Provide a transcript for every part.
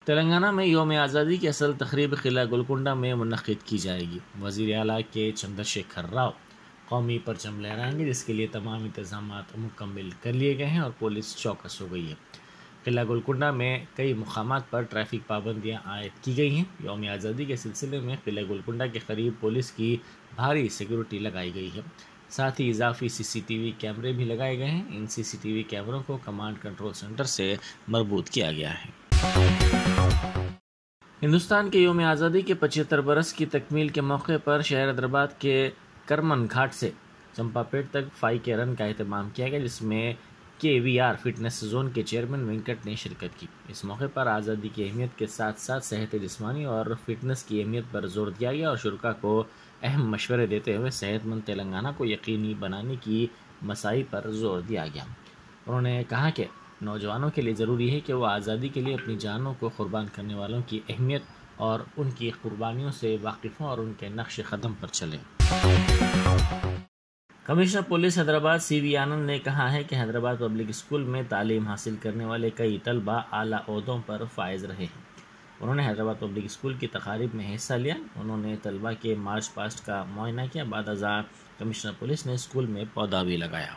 تلنگانہ میں یوم آزادی کی اصل تقریب قلعہ گولکنڈہ میں منعقد کی جائے گی۔ وزیر اعلیٰ کے چندر شیکھر راؤ قومی پرچم لہرائیں گے، جس کے لیے تمام انتظامات مکمل کر لیے گئے ہیں اور پولیس چوکس ہو گئی ہے۔ قلعہ گولکنڈہ میں کئی مقامات پر ٹریفک پابندیاں عائد کی گئی ہیں۔ یوم آزادی کے سلسلے میں قلعہ گولکنڈہ کے قریب پولیس کی بھاری سیکورٹی لگائی گئی ہے، ساتھ ہی اضافی سی سی ٹی وی کیمرے بھی لگائے گئے ہیں۔ ان سی سی ٹی وی کیمروں کو کمانڈ کنٹرول سینٹر سے مربوط کیا گیا ہے۔ ہندوستان کے یوم آزادی کے 75 برس کی تکمیل کے موقع پر شہر حیدرآباد کے کرمن گھاٹ سے چمپا پیٹ تک 5K رن کا اہتمام کیا گیا، جس میں KVR فٹنس زون کے چیئرمین وینکٹ نے شرکت کی۔ اس موقع پر آزادی کی اہمیت کے ساتھ ساتھ صحت جسمانی اور فٹنس کی اہمیت پر زور دیا گیا اور شرکاء کو اہم مشورے دیتے ہوئے صحت مند تلنگانہ کو یقینی بنانے کی مساعی پر زور دیا گیا۔ انہوں نے کہا کہ نوجوانوں کے لیے ضروری ہے کہ وہ آزادی کے لیے اپنی جانوں کو قربان کرنے والوں کی اہمیت اور ان کی قربانیوں سے واقف ہوں اور ان کے نقش قدم پر چلیں۔ کمشنر پولیس حیدرآباد CV آنند نے کہا ہے کہ حیدرآباد پبلک اسکول میں تعلیم حاصل کرنے والے کئی طلبہ اعلیٰ عہدوں پر فائز رہے ہیں۔ انہوں نے حیدرآباد پبلک اسکول کی تقاریب میں حصہ لیا۔ انہوں نے طلبہ کے مارچ پاسٹ کا معائنہ کیا۔ بعد ازاں کمشنر پولیس نے اسکول میں پودا بھی لگایا۔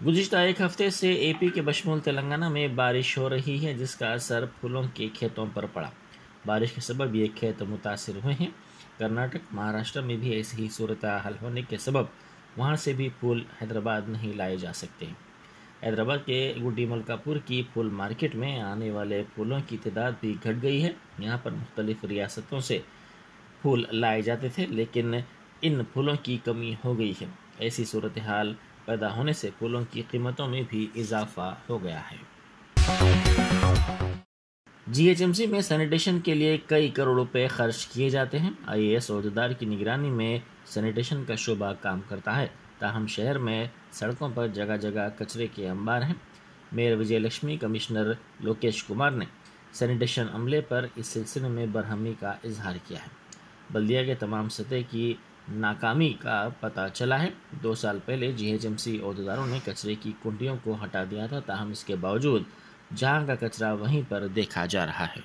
گزشتہ ایک ہفتے سے AP کے بشمول تلنگانہ میں بارش ہو رہی ہے، جس کا اثر پھولوں کے کھیتوں پر پڑا۔ بارش کے سبب یہ کھیت متاثر ہوئے ہیں۔ کرناٹک، مہاراشٹر میں بھی ایسی ہی صورتحال ہونے کے سبب وہاں سے بھی پھول حیدرآباد نہیں لائے جا سکتے۔ حیدرآباد کے گڈی ملکاپور کی پھول مارکیٹ میں آنے والے پھولوں کی تعداد بھی گھٹ گئی ہے۔ یہاں پر مختلف ریاستوں سے پھول لائے جاتے تھے، لیکن ان پھولوں کی کمی ہو گئی ہے۔ ایسی صورتحال پیدا ہونے سے پھولوں کی قیمتوں میں بھی اضافہ ہو گیا ہے۔ GHMC میں سینیٹیشن کے لیے کئی کروڑ روپے خرچ کیے جاتے ہیں۔ IAS عہدیدار کی نگرانی میں سینیٹیشن کا شعبہ کام کرتا ہے، تاہم شہر میں سڑکوں پر جگہ جگہ کچرے کے انبار ہیں۔ میئر وجے لکشمی، کمشنر لوکیش کمار نے سینیٹیشن عملے پر اس سلسلے میں برہمی کا اظہار کیا ہے۔ بلدیہ کے تمام سطح کی ناکامی کا پتہ چلا ہے۔ 2 سال پہلے GHMC عہدیداروں نے کچرے کی کنڈیوں کو ہٹا دیا تھا، تاہم اس کے باوجود جہاں کا کچرا وہیں پر دیکھا جا رہا ہے۔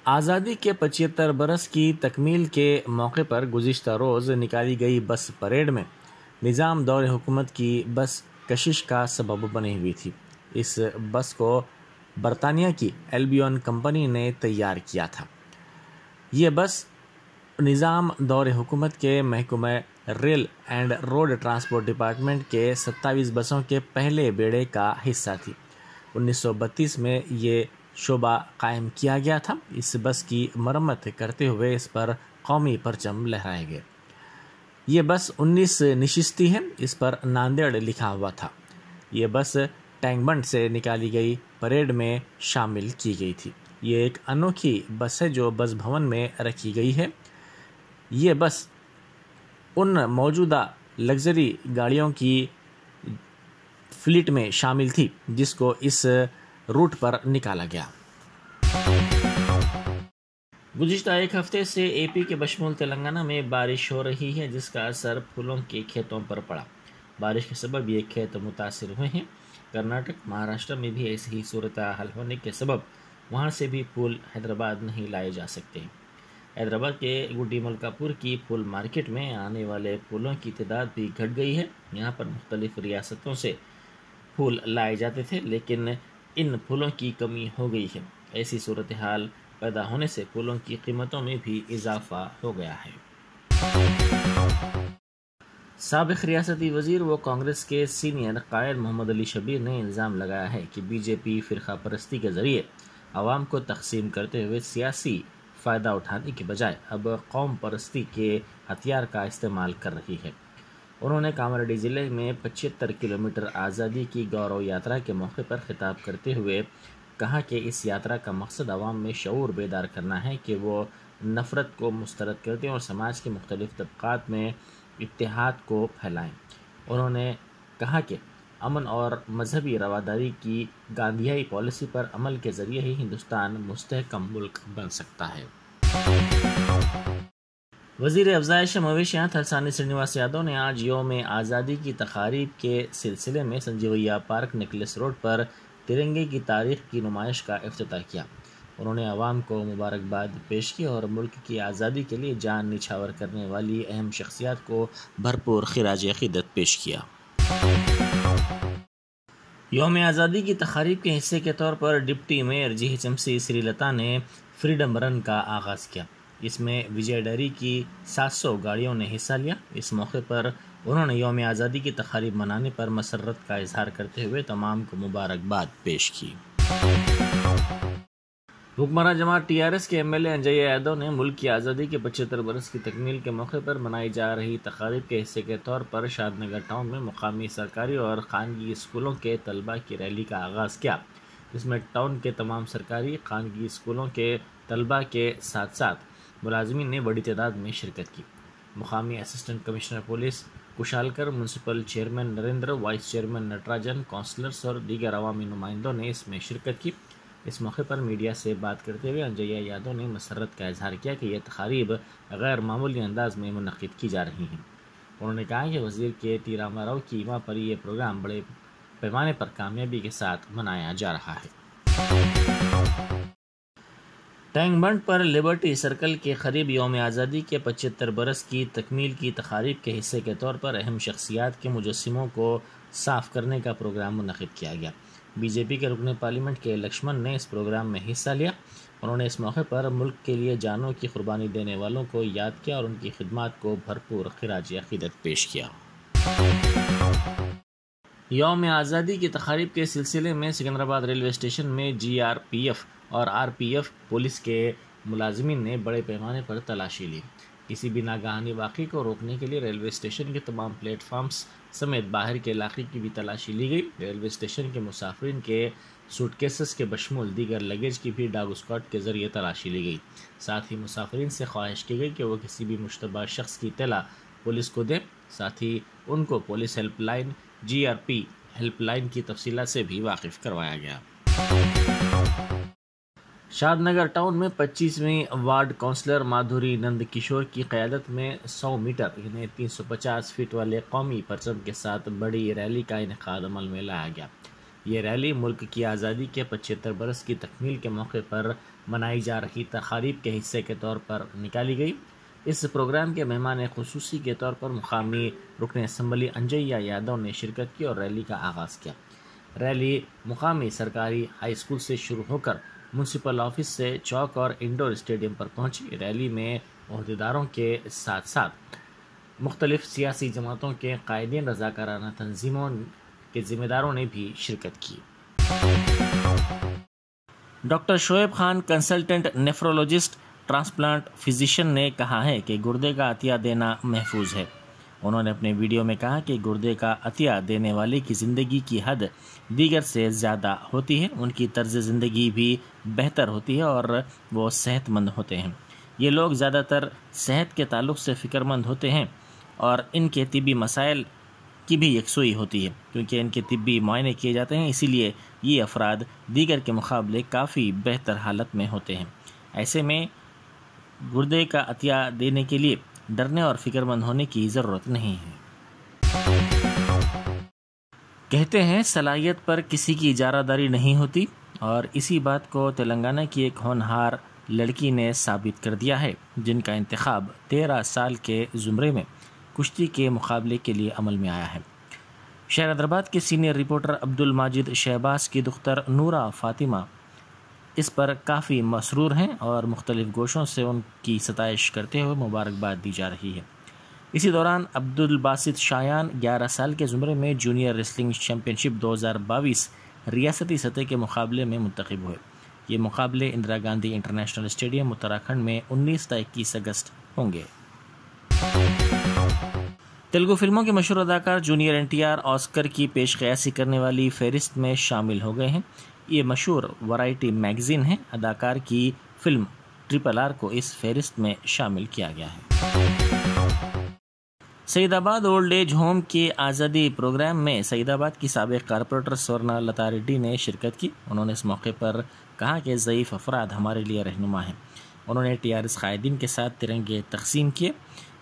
آزادی کے 75 برس کی تکمیل کے موقع پر گزشتہ روز نکالی گئی بس پریڈ میں نظام دور حکومت کی بس کشش کا سبب بنی ہوئی تھی۔ اس بس کو برطانیہ کی ایلبیون کمپنی نے تیار کیا تھا۔ یہ بس نظام دور حکومت کے محکمہ rail and road transport department کے 27 بسوں کے پہلے بیڑے کا حصہ تھی۔ 1932 میں یہ شعبہ قائم کیا گیا تھا۔ اس بس کی مرمت کرتے ہوئے اس پر قومی پرچم لہرائے گئے۔ یہ بس 19 نشستی ہے، اس پر ناندیڑ لکھا ہوا تھا۔ یہ بس ٹینک بنڈ سے نکالی گئی پریڈ میں شامل کی گئی تھی۔ یہ ایک انوکھی بس ہے جو بس بھون میں رکھی گئی ہے۔ یہ بس ان موجودہ لگژری گاڑیوں کی فلیٹ میں شامل تھی جس کو اس روٹ پر نکالا گیا۔ گزشتہ ایک ہفتے سے AP کے بشمول تلنگانہ میں بارش ہو رہی ہے، جس کا اثر پھولوں کے کھیتوں پر پڑا۔ بارش کے سبب یہ کھیت متاثر ہوئے ہیں۔ کرناٹک، مہاراشٹر میں بھی ایسی ہی صورتحال ہونے کے سبب وہاں سے بھی پھول حیدرآباد نہیں لائے جا سکتے۔ حیدرآباد کے گڈی ملکاپور کی پھول مارکیٹ میں آنے والے پھولوں کی تعداد بھی گھٹ گئی ہے۔ یہاں پر مختلف ریاستوں سے پھول لائے جاتے تھے، لیکن ان پھولوں کی کمی ہو گئی ہے۔ ایسی صورتحال پیدا ہونے سے پھولوں کی قیمتوں میں بھی اضافہ ہو گیا ہے۔ سابق ریاستی وزیر و کانگریس کے سینئر قائد محمد علی شبیر نے الزام لگایا ہے کہ BJP فرقہ پرستی کے ذریعے عوام کو تقسیم کرتے ہوئے سیاسی فائدہ اٹھانے کے بجائے اب قوم پرستی کے ہتھیار کا استعمال کر رہی ہے۔ انہوں نے کاماریڈی ضلع میں 75 کلومیٹر آزادی کی گورو یاترا کے موقع پر خطاب کرتے ہوئے کہا کہ اس یاترا کا مقصد عوام میں شعور بیدار کرنا ہے کہ وہ نفرت کو مسترد کر دیں اور سماج کے مختلف طبقات میں اتحاد کو پھیلائیں۔ انہوں نے کہا کہ امن اور مذہبی رواداری کی گاندھیائی پالیسی پر عمل کے ذریعے ہی ہندوستان مستحکم ملک بن سکتا ہے۔ وزیر افزائش مویشیات تھلسانی سرینواس یادو نے آج یوم آزادی کی تقاریب کے سلسلے میں سنجیویا پارک نیکلس روڈ پر ترنگے کی تاریخ کی نمائش کا افتتاح کیا۔ انہوں نے عوام کو مبارکباد پیش کی اور ملک کی آزادی کے لیے جان نچھاور کرنے والی اہم شخصیات کو بھرپور خراج عقیدت پیش کیا۔ یوم آزادی کی تقاریب کے حصے کے طور پر ڈپٹی میئر GHMC سری لتا نے فریڈم رن کا آغاز کیا۔ اس میں وجے ڈیری کی 700 گاڑیوں نے حصہ لیا۔ اس موقع پر انہوں نے یوم آزادی کی تقاریب منانے پر مسرت کا اظہار کرتے ہوئے تمام کو مبارکباد پیش کی۔ حکمراں جماعت TRS کے MLA انجیہ یادو نے ملک کی آزادی کے 75 برس کی تکمیل کے موقع پر منائی جا رہی تقاریب کے حصے کے طور پر شاد نگر ٹاؤن میں مقامی سرکاری اور خانگی اسکولوں کے طلباء کی ریلی کا آغاز کیا، جس میں ٹاؤن کے تمام سرکاری خانگی اسکولوں کے طلباء کے ساتھ ساتھ ملازمین نے بڑی تعداد میں شرکت کی۔ مقامی assistant commissioner police Kushalkar, municipal chairman Narendra, vice chairman Natarajan, councillors اور دیگر عوامی نمائندوں نے اس میں شرکت کی۔ اس موقع پر میڈیا سے بات کرتے ہوئے انجیہ یادو نے مسرت کا اظہار کیا کہ یہ تقاریب غیر معمولی انداز میں منعقد کی جا رہی ہیں۔ انہوں نے کہا کہ وزیر کے ٹی راما راؤ کی ایما پر یہ پروگرام بڑے پیمانے پر کامیابی کے ساتھ منایا جا رہا ہے۔ ٹینک بنڈ پر لبرٹی سرکل کے قریب یوم آزادی کے 75 برس کی تکمیل کی تقاریب کے حصے کے طور پر اہم شخصیات کے مجسموں کو صاف کرنے کا پروگرام منعقد کیا گیا۔ BJP کے رکن پارلیمنٹ کے لکشمن نے اس پروگرام میں حصہ لیا۔ انہوں نے اس موقع پر ملک کے لیے جانوں کی قربانی دینے والوں کو یاد کیا اور ان کی خدمات کو بھرپور خراج عقیدت پیش کیا۔ یوم آزادی کی تقاریب کے سلسلے میں سکندرآباد ریلوے اسٹیشن میں GRPF اور RPF پولیس کے ملازمین نے بڑے پیمانے پر تلاشی لی۔ کسی بھی ناگہانی واقعے کو روکنے کے لیے ریلوے اسٹیشن کے تمام پلیٹ فارمز سمیت باہر کے علاقے کی بھی تلاشی لی گئی۔ ریلوے اسٹیشن کے مسافرین کے سوٹ کیسز کے بشمول دیگر لگیج کی بھی ڈاگ اسکواڈ کے ذریعے تلاشی لی گئی۔ ساتھ ہی مسافرین سے خواہش کی گئی کہ وہ کسی بھی مشتبہ شخص کی اطلاع پولیس کو دیں۔ ساتھ ہی ان کو police help line GRP help line کی تفصیلات سے بھی واقف کروایا گیا۔ شاد نگر ٹاؤن میں 25ویں وارڈ کونسلر مادھوری نند کشور کی قیادت میں 100 میٹر یعنی 350 فٹ والے قومی پرچم کے ساتھ بڑی ریلی کا انعقاد عمل میں لایا گیا۔ یہ ریلی ملک کی آزادی کے 75 برس کی تکمیل کے موقع پر منائی جا رہی تقاریب کے حصے کے طور پر نکالی گئی۔ اس پروگرام کے مہمان خصوصی کے طور پر مقامی رکن اسمبلی انجیہ یادو نے شرکت کی اور ریلی کا آغاز کیا۔ ریلی مقامی سرکاری ہائی اسکول سے شروع ہو کر میونسپل آفس سے چوک اور انڈور اسٹیڈیم پر پہنچی۔ ریلی میں عہدیداروں کے ساتھ ساتھ مختلف سیاسی جماعتوں کے قائدین، رضاکارانہ تنظیموں کے ذمہ داروں نے بھی شرکت کی۔ Doctor Shoaib Khan, consultant nephrologist transplant physician نے کہا ہے کہ گردے کا عطیہ دینا محفوظ ہے۔ انہوں نے اپنے ویڈیو میں کہا کہ گردے کا عطیہ دینے والے کی زندگی کی حد دیگر سے زیادہ ہوتی ہے، ان کی طرز زندگی بھی بہتر ہوتی ہے اور وہ صحت مند ہوتے ہیں۔ یہ لوگ زیادہ تر صحت کے تعلق سے فکر مند ہوتے ہیں اور ان کے طبی مسائل کی بھی یکسوئی ہوتی ہے کیونکہ ان کے طبی معائنے کیے جاتے ہیں، اسی لیے یہ افراد دیگر کے مقابلے کافی بہتر حالت میں ہوتے ہیں۔ ایسے میں گردے کا عطیہ دینے کے لیے ڈرنے اور فکر مند ہونے کی ضرورت نہیں ہے۔ کہتے ہیں صلاحیت پر کسی کی اجارہ داری نہیں ہوتی، اور اسی بات کو تلنگانہ کی ایک ہونہار لڑکی نے ثابت کر دیا ہے، جن کا انتخاب 13 سال کے زمرے میں کشتی کے مقابلے کے لیے عمل میں آیا ہے۔ شہر حیدرآباد کے سینئر رپورٹر عبدالماجد شہباز کی دختر نورہ فاطمہ اس پر کافی مسرور ہیں اور مختلف گوشوں سے ان کی ستائش کرتے ہوئے مبارکباد دی جا رہی ہے۔ اسی دوران عبدالباسط شایان 11 سال کے زمرے میں جونیئر ریسلنگ چیمپئن شپ 2022 ریاستی سطح کے مقابلے میں منتخب ہوئے۔ یہ مقابلے اندرا گاندھی انٹرنیشنل اسٹیڈیم اتراکھنڈ میں 19 تا 21 اگست ہوں گے۔ تیلگو فلموں کے مشہور اداکار جونیئر NTR آسکر کی پیش قیاسی کرنے والی فہرست میں شامل ہو گئے ہیں۔ یہ مشہور ورائٹی میگزین ہے۔ اداکار کی فلم RRR کو اس فہرست میں شامل کیا گیا ہے۔ سعید آباد اولڈ ایج ہوم کے آزادی پروگرام میں سعید آباد کی سابق کارپوریٹر سورنا لتا ریڈی نے شرکت کی۔ انہوں نے اس موقع پر کہا کہ ضعیف افراد ہمارے لیے رہنما ہیں۔ انہوں نے TRS قائدین کے ساتھ ترنگے تقسیم کیے۔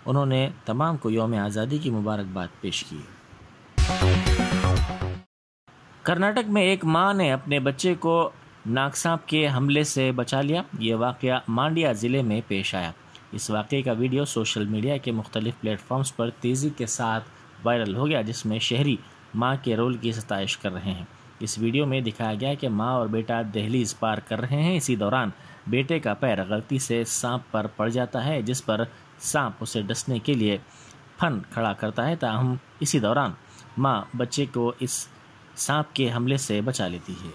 انہوں نے تمام کو یوم آزادی کی مبارکباد پیش کی۔ کرناٹک میں ایک ماں نے اپنے بچے کو ناگ سانپ کے حملے سے بچا لیا۔ یہ واقعہ مانڈیا ضلع میں پیش آیا۔ اس واقعے کا ویڈیو سوشل میڈیا کے مختلف پلیٹ فارمز پر تیزی کے ساتھ وائرل ہو گیا، جس میں شہری ماں کے رول کی ستائش کر رہے ہیں۔ اس ویڈیو میں دکھایا گیا کہ ماں اور بیٹا دہلیز پار کر رہے ہیں۔ اسی دوران بیٹے کا پیر غلطی سے سانپ پر پڑ جاتا ہے، جس پر سانپ اسے ڈسنے کے لیے پھن کھڑا کرتا ہے، تاہم اسی دوران ماں بچے کو اس سانپ کے حملے سے بچا لیتی ہے۔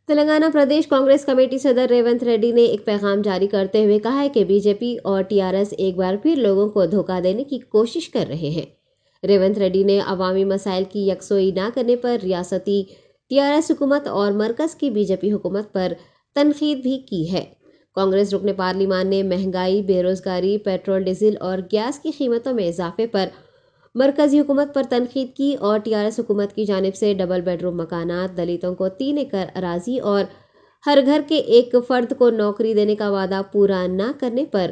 تلنگانہ پردیش کانگریس کمیٹی صدر ریونت ریڈی نے ایک پیغام جاری کرتے ہوئے کہا ہے کہ بی جے پی اور ٹی آر ایس ایک بار پھر لوگوں کو دھوکہ دینے کی کوشش کر رہے ہیں۔ ریونت ریڈی نے عوامی مسائل کی یکسوئی نہ کرنے پر ریاستی ٹی آر ایس حکومت اور مرکز کی بی جے پی حکومت پر تنقید بھی کی ہے۔ کانگریس رکن پارلیمان نے مہنگائی، بے روزگاری، پیٹرول ڈیزل اور گیس کی قیمتوں میں اضافے پر مرکزی حکومت پر تنقید کی اور ٹی آر ایس حکومت کی جانب سے ڈبل بیڈ روم مکانات، دلتوں کو 3 ایکڑ اراضی اور ہر گھر کے ایک فرد کو نوکری دینے کا وعدہ پورا نہ کرنے پر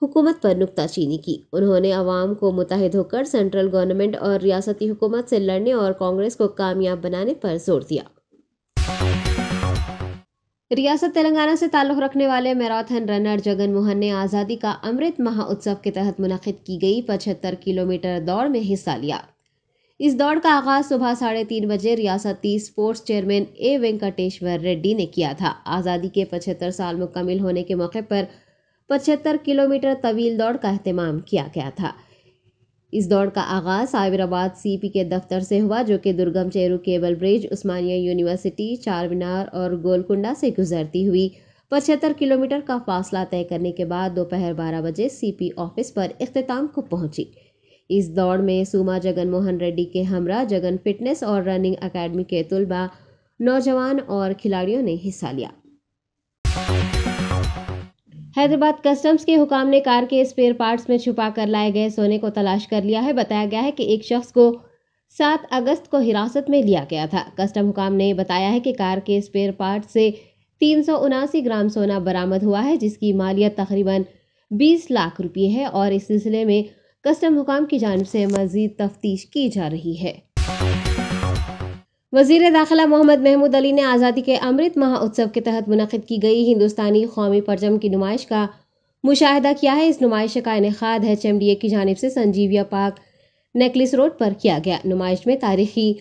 حکومت پر نکتہ چینی کی۔ انہوں نے عوام کو متحد ہو کر سینٹرل گورنمنٹ اور ریاستی حکومت سے لڑنے اور کانگریس کو کامیاب بنانے پر زور دیا۔ ریاست تلنگانہ سے تعلق رکھنے والے میراتھن رنر جگن موہن نے آزادی کا امرت مہوتسو کے تحت منعقد کی گئی 75 کلومیٹر دوڑ میں حصہ لیا۔ اس دوڑ کا آغاز صبح 3:30 بجے ریاستی اسپورٹس چیئرمین اے وینکٹیشور ریڈی نے کیا تھا۔ آزادی کے 75 سال مکمل ہونے کے موقع پر 75 کلومیٹر طویل دوڑ کا اہتمام کیا گیا تھا۔ اس دوڑ کا آغاز سائبر آباد سی پی کے دفتر سے ہوا، جو کہ درگم چیرو کیبل برج، عثمانیہ یونیورسٹی، چار مینار اور گولکنڈا سے گزرتی ہوئی 75 کلومیٹر کا فاصلہ طے کرنے کے بعد دوپہر 12 بجے سی پی آفس پر اختتام کو پہنچی۔ اس دوڑ میں سوما جگن موہن ریڈی کے ہمراہ جگن فٹنس اور رننگ اکیڈمی کے طلباء، نوجوان اور کھلاڑیوں نے حصہ لیا۔ حیدرآباد کسٹمز کے حکام نے کار کے اسپیئر پارٹس میں چھپا کر لائے گئے سونے کو تلاش کر لیا ہے۔ بتایا گیا ہے کہ ایک شخص کو 7 اگست کو حراست میں لیا گیا تھا۔ کسٹم حکام نے بتایا ہے کہ کار کے اسپیئر پارٹ سے 379 گرام سونا برآمد ہوا ہے، جس کی مالیت تقریباً 20 لاکھ روپے ہے، اور اس سلسلے میں کسٹم حکام کی جانب سے مزید تفتیش کی جا رہی ہے۔ وزیر داخلہ محمد محمود علی نے آزادی کے امرت مہوتسو کے تحت منعقد کی گئی ہندوستانی قومی پرچم کی نمائش کا مشاہدہ کیا ہے۔ اس نمائش کا انعقاد ایچ ایم ڈی اے کی جانب سے سنجیویا پارک نیکلس روڈ پر کیا گیا۔ نمائش میں تاریخی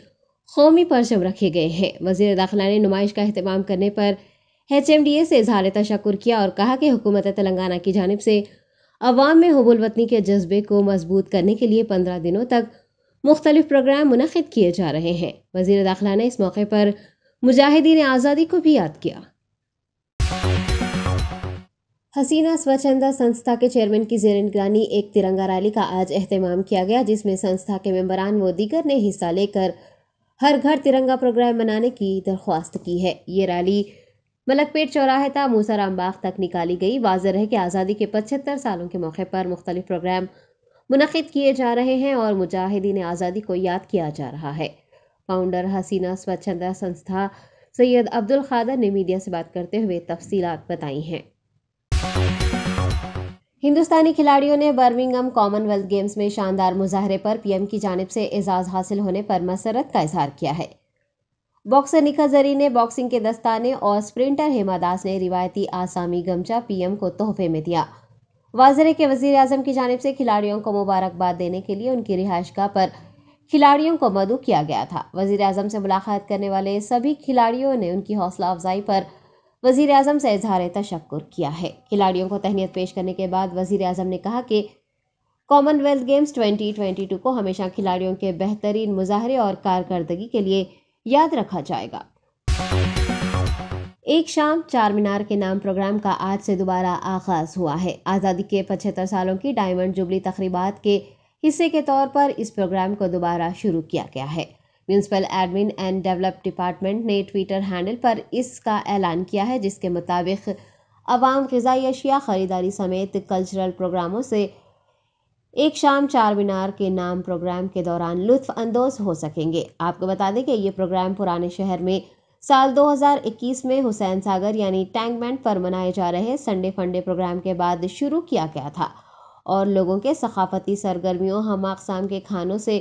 قومی پرچم رکھے گئے ہیں۔ وزیر داخلہ نے نمائش کا اہتمام کرنے پر ایچ ایم ڈی اے سے اظہار تشکر کیا اور کہا کہ حکومت تلنگانہ کی جانب سے عوام میں حب الوطنی کے جذبے کو مضبوط کرنے کے لیے 15 دنوں تک مختلف پروگرام منعقد کیے جا رہے ہیں۔ وزیر داخلہ نے اس موقع پر مجاہدین آزادی کو بھی یاد کیا۔ حسینہ سوچھندہ سنستھا کے چیئرمین کی زیر نگرانی ایک ترنگا ریلی کا آج اہتمام کیا گیا، جس میں سنستھا کے ممبران و دیگر نے حصہ لے کر ہر گھر ترنگا پروگرام منانے کی درخواست کی ہے۔ یہ ریلی ملک پیٹ چوراہے تا موسارام باغ تک نکالی گئی۔ واضح ہے کہ آزادی کے 75 سالوں کے موقع پر مختلف پروگرام منعقد کیے جا رہے ہیں اور مجاہدین آزادی کو یاد کیا جا رہا ہے۔ فاؤنڈر حسینہ سوچھندہ سنستھا سید عبدالقادر نے میڈیا سے بات کرتے ہوئے تفصیلات بتائی ہیں۔ ہندوستانی کھلاڑیوں نے برمنگھم کامن ویلتھ گیمز میں شاندار مظاہرے پر پی ایم کی جانب سے اعزاز حاصل ہونے پر مسرت کا اظہار کیا ہے۔ باکسر نکھت زری نے باکسنگ کے دستانے اور اسپرنٹر ہیما داس نے روایتی آسامی گمچا پی ایم کو تحفے میں دیا۔ واضح ہے کہ وزیر اعظم کی جانب سے کھلاڑیوں کو مبارکباد دینے کے لیے ان کی رہائش گاہ پر کھلاڑیوں کو مدعو کیا گیا تھا۔ وزیر اعظم سے ملاقات کرنے والے سبھی کھلاڑیوں نے ان کی حوصلہ افزائی پر وزیر اعظم سے اظہار تشکر کیا ہے۔ کھلاڑیوں کو تہنیت پیش کرنے کے بعد وزیر اعظم نے کہا کہ کامن ویلتھ گیمز 2022 کو ہمیشہ کھلاڑیوں کے بہترین مظاہرے اور کارکردگی کے لیے یاد رکھا جائے گا۔ ایک شام چار مینار کے نام پروگرام کا آج سے دوبارہ آغاز ہوا ہے۔ آزادی کے 75 سالوں کی ڈائمنڈ جوبلی تقریبات کے حصے کے طور پر اس پروگرام کو دوبارہ شروع کیا گیا ہے۔ Municipal admin and develop department نے ٹویٹر ہینڈل پر اس کا اعلان کیا ہے، جس کے مطابق عوام غذائی اشیاء خریداری سمیت کلچرل پروگراموں سے ایک شام چار مینار کے نام پروگرام کے دوران لطف اندوز ہو سکیں گے۔ آپ کو بتا دیں کہ یہ پروگرام پرانے شہر میں سال 2021 میں حسین ساگر یعنی ٹینک بینڈ پر منائے جا رہے سنڈے فنڈے پروگرام کے بعد شروع کیا گیا تھا اور لوگوں کے ثقافتی سرگرمیوں، ہم اقسام کے کھانوں سے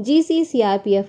GC CRPF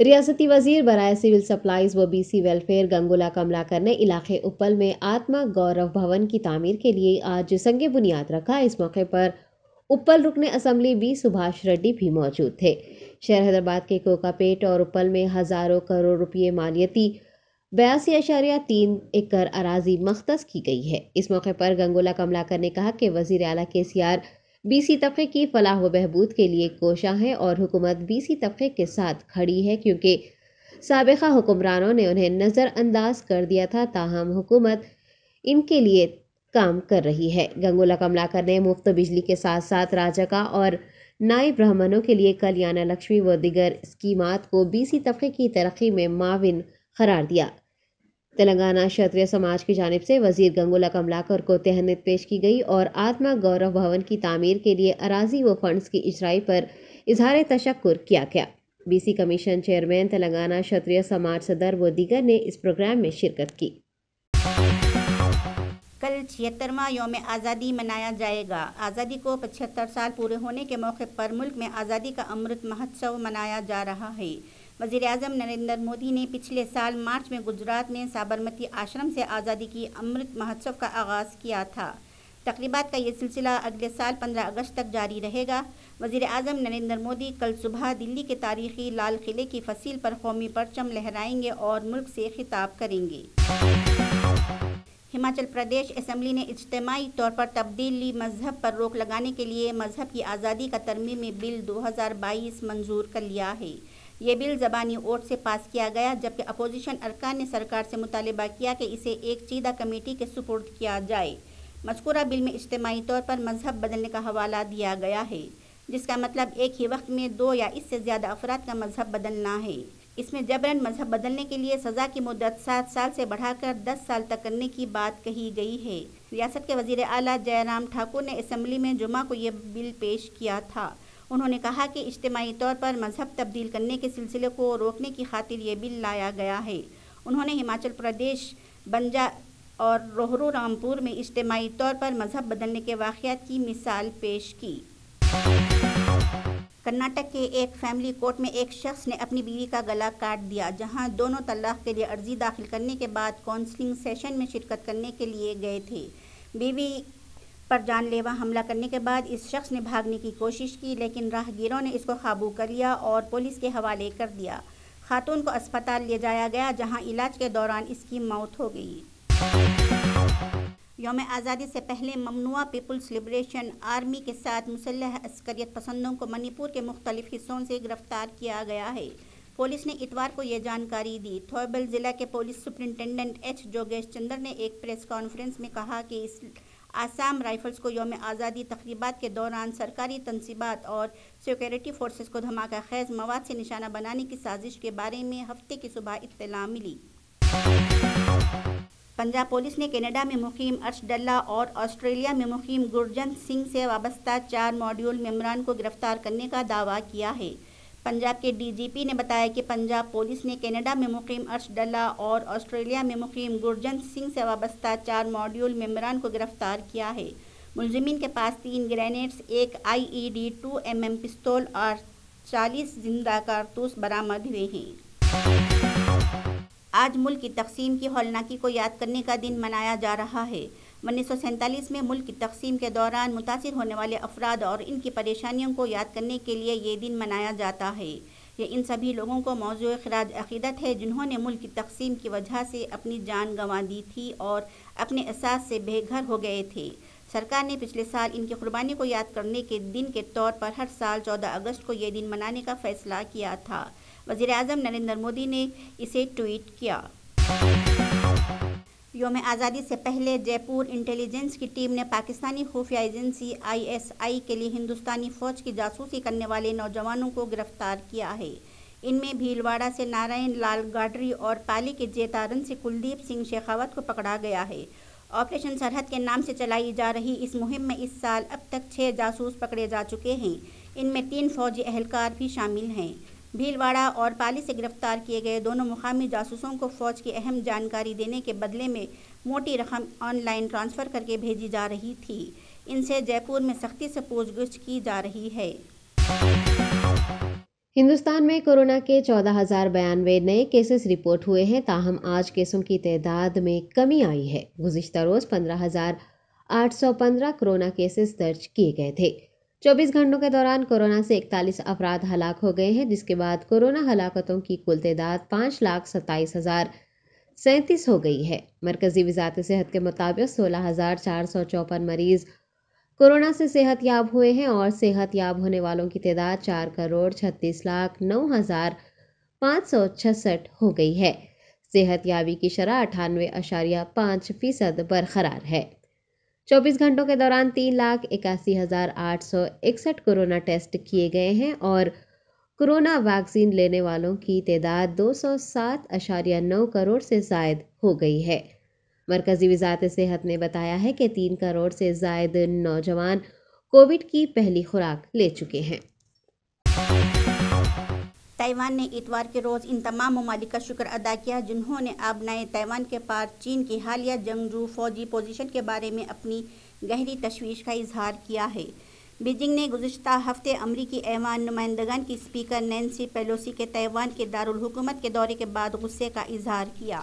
ریاستی وزیر برائے سول سپلائز و بی سی ویلفیئر گنگولا کملاکر نے علاقے اپل میں آتما گورو بھون کی تعمیر کے لیے آج سنگ بنیاد رکھا۔ اس موقع پر اپل رکن اسمبلی بی سبھاش ریڈی بھی موجود تھے۔ شہر حیدرآباد کے کوکا پیٹ اور اپل میں ہزاروں کروڑ روپے مالیتی 82.3 ایکڑ اراضی مختص کی گئی ہے۔ اس موقع پر گنگولا کملاکر نے کہا کہ وزیر اعلیٰ KCR بی سی طبقے کی فلاح و بہبود کے لیے کوشاں ہے اور حکومت بی سی طبقے کے ساتھ کھڑی ہے، کیونکہ سابقہ حکمرانوں نے انہیں نظر انداز کر دیا تھا، تاہم حکومت ان کے لیے کام کر رہی ہے۔ گنگولا کملاکر نے مفت بجلی کے ساتھ ساتھ راجکا اور نائی برہمنوں کے لیے کلیانہ لکشمی و دیگر اسکیمات کو بی سی طبقے کی ترقی میں معاون قرار دیا۔ تلنگانہ شتریہ سماج کی جانب سے وزیر گنگولا کملاکر کو تہنیت پیش کی گئی اور آتما گورو بھون کی تعمیر کے لیے اراضی و فنڈز کی اجرائی پر اظہار تشکر کیا گیا۔ B C commission chairman Telangana Kshatriya Samaj صدر و دیگر نے اس پروگرام میں شرکت کی۔ کل 76واں یوم آزادی منایا جائے گا۔ آزادی کو 75 سال پورے ہونے کے موقع پر ملک میں آزادی کا امرت مہوتسو منایا جا رہا ہے۔ وزیر اعظم نریندر مودی نے پچھلے سال مارچ میں گجرات میں سابرمتی آشرم سے آزادی کی امرت مہوتسو کا آغاز کیا تھا۔ تقریبات کا یہ سلسلہ اگلے سال 15 اگست تک جاری رہے گا۔ وزیر اعظم نریندر مودی کل صبح دلی کے تاریخی لال قلعے کی فصیل پر قومی پرچم لہرائیں گے اور ملک سے خطاب کریں گے۔ ہماچل پردیش اسمبلی نے اجتماعی طور پر تبدیلی مذہب پر روک لگانے کے لیے مذہب کی آزادی کا ترمیمی بل 2022 منظور کر لیا ہے۔ یہ بل زبانی ووٹ سے پاس کیا گیا، جبکہ اپوزیشن ارکان نے سرکار سے مطالبہ کیا کہ اسے ایک چیدہ کمیٹی کے سپرد کیا جائے۔ مذکورہ بل میں اجتماعی طور پر مذہب بدلنے کا حوالہ دیا گیا ہے، جس کا مطلب ایک ہی وقت میں 2 یا اس سے زیادہ افراد کا مذہب بدلنا ہے۔ اس میں جبراً مذہب بدلنے کے لیے سزا کی مدت 7 سال سے بڑھا کر 10 سال تک کرنے کی بات کہی گئی ہے۔ ریاست کے وزیر اعلیٰ جے رام ٹھاکر نے اسمبلی میں جمعہ کو یہ بل پیش کیا تھا۔ انہوں نے کہا کہ اجتماعی طور پر مذہب تبدیل کرنے کے سلسلے کو روکنے کی خاطر یہ بل لایا گیا ہے۔ انہوں نے ہماچل پردیش بنجا اور روہرو رامپور میں اجتماعی طور پر مذہب بدلنے کے واقعات کی مثال پیش کی۔ کرناٹک کے ایک فیملی کورٹ میں ایک شخص نے اپنی بیوی کا گلا کاٹ دیا، جہاں دونوں طلاق کے لیے عرضی داخل کرنے کے بعد کونسلنگ سیشن میں شرکت کرنے کے لیے گئے تھے۔ بیوی پر جان لیوا حملہ کرنے کے بعد اس شخص نے بھاگنے کی کوشش کی، لیکن راہگیروں نے اس کو قابو کر لیا اور پولیس کے حوالے کر دیا۔ خاتون کو اسپتال لے جایا گیا، جہاں علاج کے دوران اس کی موت ہو گئی۔ یوم آزادی سے پہلے ممنوعہ پیپلز لبریشن آرمی کے ساتھ مسلح عسکریت پسندوں کو منی پور کے مختلف حصوں سے گرفتار کیا گیا ہے۔ پولیس نے اتوار کو یہ جانکاری دی۔ تھوبل ضلع کے پولیس سپرنٹنڈنٹ ایچ جوگیش چندر نے ایک پریس کانفرنس میں کہا کہ آسام رائفلز کو یوم آزادی تقریبات کے دوران سرکاری تنصیبات اور سیکورٹی فورسز کو دھماکہ خیز مواد سے نشانہ بنانے کی سازش کے بارے میں ہفتے کی صبح اطلاع ملی۔ پنجاب پولیس نے کینیڈا میں مقیم ارشد اللہ اور آسٹریلیا میں مقیم گرجنت سنگھ سے وابستہ 4 ماڈیول ممبران کو گرفتار کرنے کا دعویٰ کیا ہے۔ پنجاب کے DGP نے بتایا کہ پنجاب پولیس نے کینیڈا میں مقیم ارشد اللہ اور آسٹریلیا میں مقیم گرجنت سنگھ سے وابستہ 4 ماڈیول ممبران کو گرفتار کیا ہے۔ ملزمین کے پاس 3 گرینیڈز، ایک IED 2mm پستول اور 40 زندہ کارتوس برآمد ہوئے ہیں۔ آج ملک کی تقسیم کی ہولناکی کو یاد کرنے کا دن منایا جا رہا ہے۔ 1947 میں ملک کی تقسیم کے دوران متاثر ہونے والے افراد اور ان کی پریشانیوں کو یاد کرنے کے لیے یہ دن منایا جاتا ہے۔ یہ ان سبھی لوگوں کو موضوع خراج عقیدت ہے جنہوں نے ملک کی تقسیم کی وجہ سے اپنی جان گنوا دی تھی اور اپنے احساس سے بے گھر ہو گئے تھے۔ سرکار نے پچھلے سال ان کی قربانی کو یاد کرنے کے دن کے طور پر ہر سال 14 اگست کو یہ دن منانے کا فیصلہ کیا تھا۔ وزیر اعظم نریندر مودی نے اسے ٹویٹ کیا۔ یوم آزادی سے پہلے جے پور انٹیلیجنس کی ٹیم نے پاکستانی خفیہ ایجنسی ISI کے لیے ہندوستانی فوج کی جاسوسی کرنے والے نوجوانوں کو گرفتار کیا ہے۔ ان میں بھیلواڑہ سے نارائن لال گاڈری اور پالی کے جیتارن سے کلدیپ سنگھ شیخاوت کو پکڑا گیا ہے۔ آپریشن سرحد کے نام سے چلائی جا رہی اس مہم میں اس سال اب تک 6 جاسوس پکڑے جا چکے ہیں۔ ان میں 3 فوجی اہلکار بھی شامل ہیں۔ بھیلواڑہ اور پالی سے گرفتار کیے گئے دونوں مقامی جاسوسوں کو فوج کی اہم جانکاری دینے کے بدلے میں موٹی رقم آن لائن ٹرانسفر کر کے بھیجی جا رہی تھی۔ ان سے جے پور میں سختی سے پوچھ گچھ کی جا رہی ہے۔ ہندوستان میں کورونا کے 14,092 نئے کیسز رپورٹ ہوئے ہیں، تاہم آج کیسوں کی تعداد میں کمی آئی ہے۔ گزشتہ روز 15,815 کورونا کیسز درج کیے گئے تھے۔ 24 گھنٹوں کے دوران کورونا سے 41 افراد ہلاک ہو گئے ہیں، جس کے بعد کورونا ہلاکتوں کی کل تعداد 5,27,037 ہو گئی ہے۔ مرکزی وزارت صحت کے مطابق 16,454 مریض کورونا سے صحت یاب ہوئے ہیں اور صحت یاب ہونے والوں کی تعداد 4,36,09,566 ہو گئی ہے۔ صحت یابی کی شرح 98.5% برقرار ہے۔ 24 گھنٹوں کے دوران 3,81,861 کورونا ٹیسٹ کیے گئے ہیں اور کورونا ویکسین لینے والوں کی تعداد 207.9 کروڑ سے زائد ہو گئی ہے۔ مرکزی وزارت صحت نے بتایا ہے کہ 3 کروڑ سے زائد نوجوان کووڈ کی پہلی خوراک لے چکے ہیں۔ تائیوان نے اتوار کے روز ان تمام ممالک کا شکر ادا کیا جنہوں نے آبنائے تائیوان کے پار چین کی حالیہ جنگجو فوجی پوزیشن کے بارے میں اپنی گہری تشویش کا اظہار کیا ہے۔ بیجنگ نے گزشتہ ہفتے امریکی ایوان نمائندگان کی اسپیکر نینسی پیلوسی کے تائیوان کے دارالحکومت کے دورے کے بعد غصے کا اظہار کیا۔